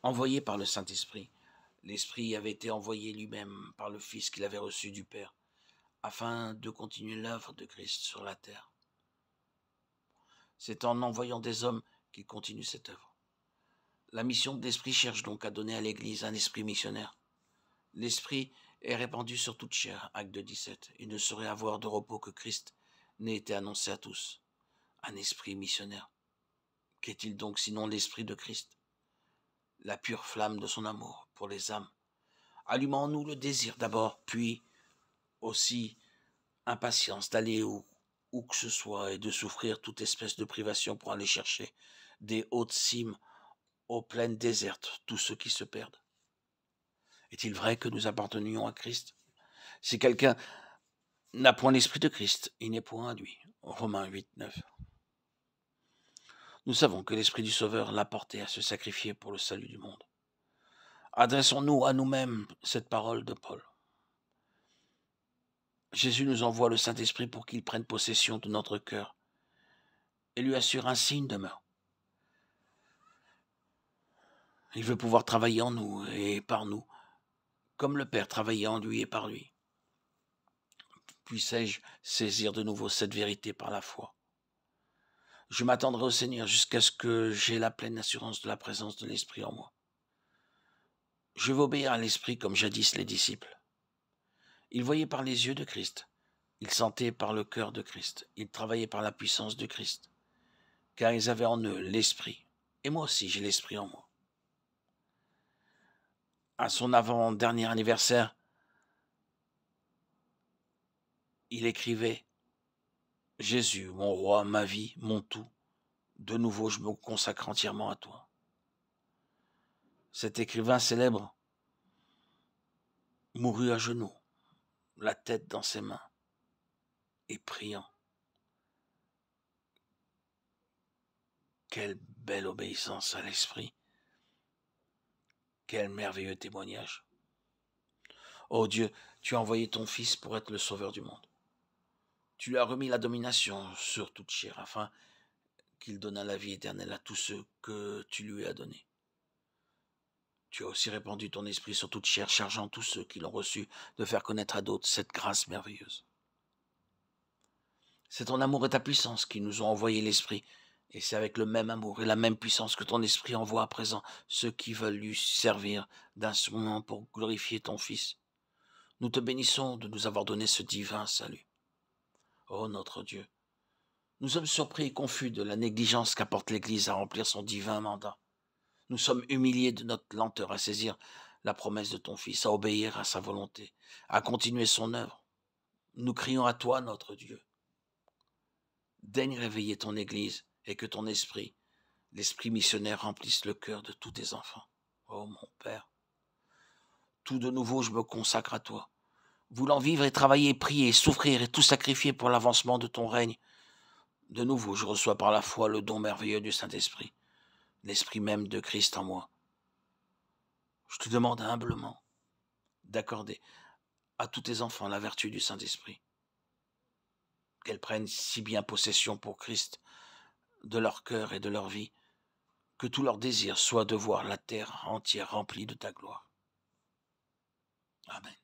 envoyé par le Saint-Esprit. L'Esprit avait été envoyé lui-même par le Fils qu'il avait reçu du Père, afin de continuer l'œuvre de Christ sur la terre. C'est en envoyant des hommes qu'il continue cette œuvre. La mission de l'Esprit cherche donc à donner à l'Église un esprit missionnaire. L'Esprit est répandu sur toute chair, Acte 17. Il ne saurait avoir de repos que Christ n'ait été annoncé à tous. Un esprit missionnaire. Qu'est-il donc sinon l'Esprit de Christ? La pure flamme de son amour pour les âmes. Allumant en nous le désir d'abord, puis aussi impatience d'aller où que ce soit et de souffrir toute espèce de privation pour aller chercher des hautes cimes aux plaines désertes tous ceux qui se perdent. Est-il vrai que nous appartenions à Christ? Si quelqu'un n'a point l'Esprit de Christ, il n'est point à lui. Romains 8, 9. Nous savons que l'Esprit du Sauveur l'a porté à se sacrifier pour le salut du monde. Adressons-nous à nous-mêmes cette parole de Paul. Jésus nous envoie le Saint-Esprit pour qu'il prenne possession de notre cœur et lui assure ainsi une demeure. Il veut pouvoir travailler en nous et par nous, comme le Père travaillait en lui et par lui. Puissé-je saisir de nouveau cette vérité par la foi? Je m'attendrai au Seigneur jusqu'à ce que j'aie la pleine assurance de la présence de l'Esprit en moi. Je veux obéir à l'Esprit comme jadis les disciples. Ils voyaient par les yeux de Christ, ils sentaient par le cœur de Christ, ils travaillaient par la puissance de Christ, car ils avaient en eux l'Esprit. Et moi aussi, j'ai l'Esprit en moi. À son avant-dernier anniversaire, il écrivait « Jésus, mon roi, ma vie, mon tout, de nouveau je me consacre entièrement à toi. » Cet écrivain célèbre mourut à genoux, la tête dans ses mains, et priant. Quelle belle obéissance à l'Esprit, quel merveilleux témoignage. Oh Dieu, tu as envoyé ton Fils pour être le sauveur du monde. Tu lui as remis la domination sur toute chair, afin qu'il donnât la vie éternelle à tous ceux que tu lui as donnés. Tu as aussi répandu ton esprit sur toute chair, chargeant tous ceux qui l'ont reçu de faire connaître à d'autres cette grâce merveilleuse. C'est ton amour et ta puissance qui nous ont envoyé l'Esprit, et c'est avec le même amour et la même puissance que ton Esprit envoie à présent ceux qui veulent lui servir d'instrument pour glorifier ton Fils. Nous te bénissons de nous avoir donné ce divin salut. Ô notre Dieu, nous sommes surpris et confus de la négligence qu'apporte l'Église à remplir son divin mandat. Nous sommes humiliés de notre lenteur à saisir la promesse de ton Fils, à obéir à sa volonté, à continuer son œuvre. Nous crions à toi, notre Dieu. Daigne réveiller ton Église et que ton esprit, l'esprit missionnaire, remplisse le cœur de tous tes enfants. Ô mon Père, tout de nouveau je me consacre à toi, voulant vivre et travailler, prier, souffrir et tout sacrifier pour l'avancement de ton règne. De nouveau je reçois par la foi le don merveilleux du Saint-Esprit, l'Esprit même de Christ en moi. Je te demande humblement d'accorder à tous tes enfants la vertu du Saint-Esprit, qu'elles prennent si bien possession pour Christ de leur cœur et de leur vie, que tout leur désir soit de voir la terre entière remplie de ta gloire. Amen.